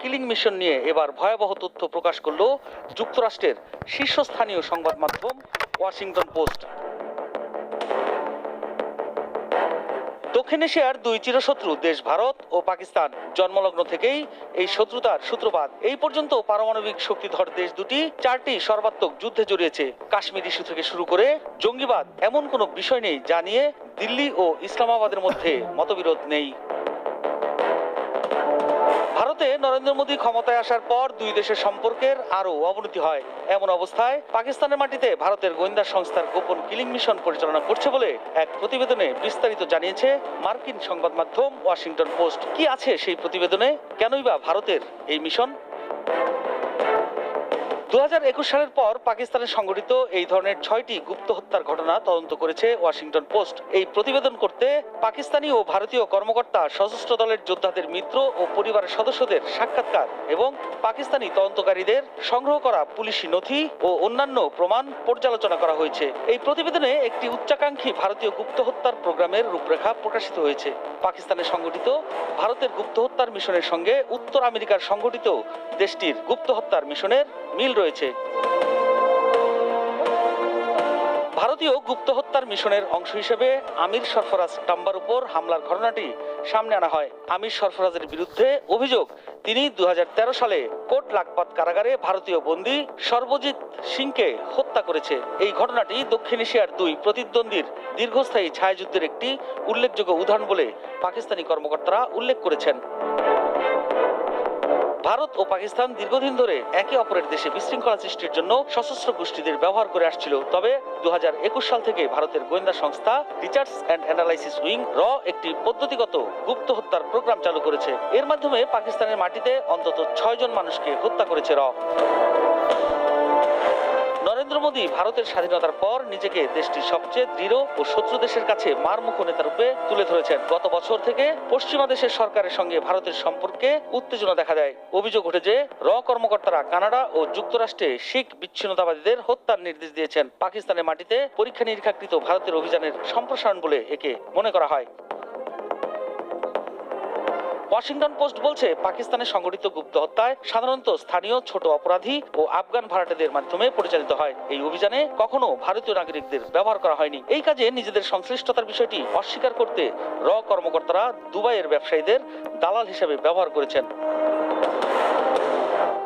Killing mission নিয়ে এবার ভয়াবহ তথ্য প্রকাশ করল যুক্তরাষ্ট্রের শীর্ষস্থানীয় সংবাদ মাধ্যম ওয়াশিংটন পোস্ট। দক্ষিণ এশিয়ার দুই চিরশত্রু দেশ ভারত ও পাকিস্তান জন্মলগ্ন থেকেই এই শত্রুতার সূত্রপাত। এই পর্যন্ত পারমাণবিক শক্তিধর দেশ দুটি 4টি সর্বাত্মক যুদ্ধে জড়িয়েছে। কাশ্মীর ইস্যু থেকে শুরু করে জঙ্গিবাদ, এমন কোনো বিষয় নেই যা নিয়ে দিল্লি ও ইসলামাবাদের মধ্যে মতবিরোধ নেই। ভারতে নরেন্দ্র মোদী ক্ষমতায় আসার পর দুই দেশের সম্পর্কের আরও অবনতি হয়। এমন অবস্থায় পাকিস্তানের মাটিতে ভারতের গোয়েন্দা সংস্থার গোপন কিলিং মিশন পরিচালনা করছে বলে এক প্রতিবেদনে বিস্তারিত জানিয়েছে মার্কিন সংবাদ মাধ্যম ওয়াশিংটন পোস্ট। কি আছে সেই প্রতিবেদনে, কেনই বা ভারতের এই মিশন? 2021 সালের পর পাকিস্তানের সংঘটিত এই ধরনের 6টি গুপ্ত হত্যার ঘটনা তদন্ত করেছে ওয়াশিংটন পোস্ট। এই প্রতিবেদন করতে পাকিস্তানি ও ভারতীয় কর্মকর্তা, সশস্ত্র দলের যোদ্ধাদের মিত্র ও পরিবারের সদস্যদের সাক্ষাৎকার এবং পাকিস্তানি তদন্তকারীদের সংগ্রহ করা পুলিশি নথি ও অন্যান্য প্রমাণ পর্যালোচনা করা হয়েছে। এই প্রতিবেদনে একটি উচ্চাকাঙ্ক্ষী ভারতীয় গুপ্ত হত্যার প্রোগ্রামের রূপরেখা প্রকাশিত হয়েছে। পাকিস্তানে সংঘটিত ভারতের গুপ্ত হত্যার মিশনের সঙ্গে উত্তর আমেরিকার সংঘটিত দেশটির গুপ্ত হত্যার মিশনের মিল রয়েছে। ভারতীয় গুপ্ত হত্যার মিশনের অংশ হিসেবে আমির সরফরাজ টাম্বার উপর হামলার ঘটনাটি সামনে আনা হয়। আমির সরফরাজের বিরুদ্ধে অভিযোগ, তিনি 2013 সালে কোট লাখপাত কারাগারে ভারতীয় বন্দী সর্বজিৎ সিংকে হত্যা করেছে। এই ঘটনাটি দক্ষিণ এশিয়ার দুই প্রতিদ্বন্দ্বীর দীর্ঘস্থায়ী ছায়াযুদ্ধের একটি উল্লেখযোগ্য উদাহরণ বলে পাকিস্তানি কর্মকর্তারা উল্লেখ করেছেন। ভারত ও পাকিস্তান দীর্ঘদিন ধরে একে অপরের দেশে বিশৃঙ্খলা সৃষ্টির জন্য সশস্ত্র গোষ্ঠীদের ব্যবহার করে আসছিল। তবে 2021 সাল থেকে ভারতের গোয়েন্দা সংস্থা রিসার্চ অ্যান্ড অ্যানালাইসিস উইং একটি পদ্ধতিগত গুপ্ত হত্যার প্রোগ্রাম চালু করেছে। এর মাধ্যমে পাকিস্তানের মাটিতে অন্তত 6 জন মানুষকে হত্যা করেছে নরেন্দ্র মোদী ভারতের স্বাধীনতার পর নিজেকে দেশটির সবচেয়ে দৃঢ় ও শত্রু দেশের কাছে মারমুখো নেতা রূপে তুলে ধরেছেন। গত বছর থেকে পশ্চিমা দেশের সরকারের সঙ্গে ভারতের সম্পর্কে উত্তেজনা দেখা দেয়। অভিযোগ ওঠে যে কর্মকর্তারা কানাডা ও যুক্তরাষ্ট্রে শিখ বিচ্ছিন্নতাবাদীদের হত্যার নির্দেশ দিয়েছেন। পাকিস্তানের মাটিতে পরীক্ষা নিরীক্ষাকৃত ভারতের অভিযানের সম্প্রসারণ বলে একে মনে করা হয়। ওয়াশিংটন পোস্ট বলছে, পাকিস্তানের সংগঠিত গুপ্ত হত্যায় সাধারণত স্থানীয় ছোট অপরাধী ও আফগান ভাড়াটেদের মাধ্যমে পরিচালিত হয়। এই অভিযানে কখনো ভারতীয় নাগরিকদের ব্যবহার করা হয়নি। এই কাজে নিজেদের সংশ্লিষ্টতার বিষয়টি অস্বীকার করতে কর্মকর্তারা দুবাইয়ের ব্যবসায়ীদের দালাল হিসেবে ব্যবহার করেছেন।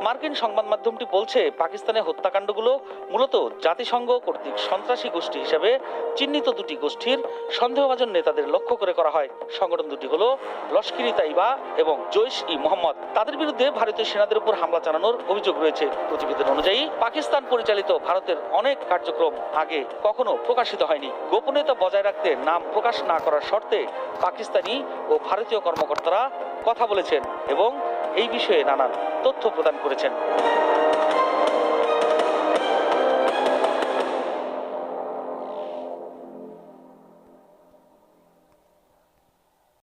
মার্কিন সংবাদ মাধ্যমটি বলছে, পাকিস্তানের হত্যাকাণ্ডগুলো মূলত জাতিসংঘ কর্তৃক সন্ত্রাসী গোষ্ঠী হিসেবে চিহ্নিত দুটি গোষ্ঠীর সন্দেহভাজন নেতাদের লক্ষ্য করে করা হয়। সংগঠন দুটি হলো লস্কর-ই-তাইবা এবং জৈশ-ই-মোহাম্মদ। তাদের বিরুদ্ধে ভারতীয় সেনাদের উপর হামলা চালানোর অভিযোগ রয়েছে। প্রতিবেদন অনুযায়ী পাকিস্তান পরিচালিত ভারতের অনেক কার্যক্রম আগে কখনো প্রকাশিত হয়নি। গোপনীয়তা বজায় রাখতে নাম প্রকাশ না করার শর্তে পাকিস্তানি ও ভারতীয় কর্মকর্তারা কথা বলেছেন এবং এই বিষয়ে নানান তথ্য প্রদান করেছেন।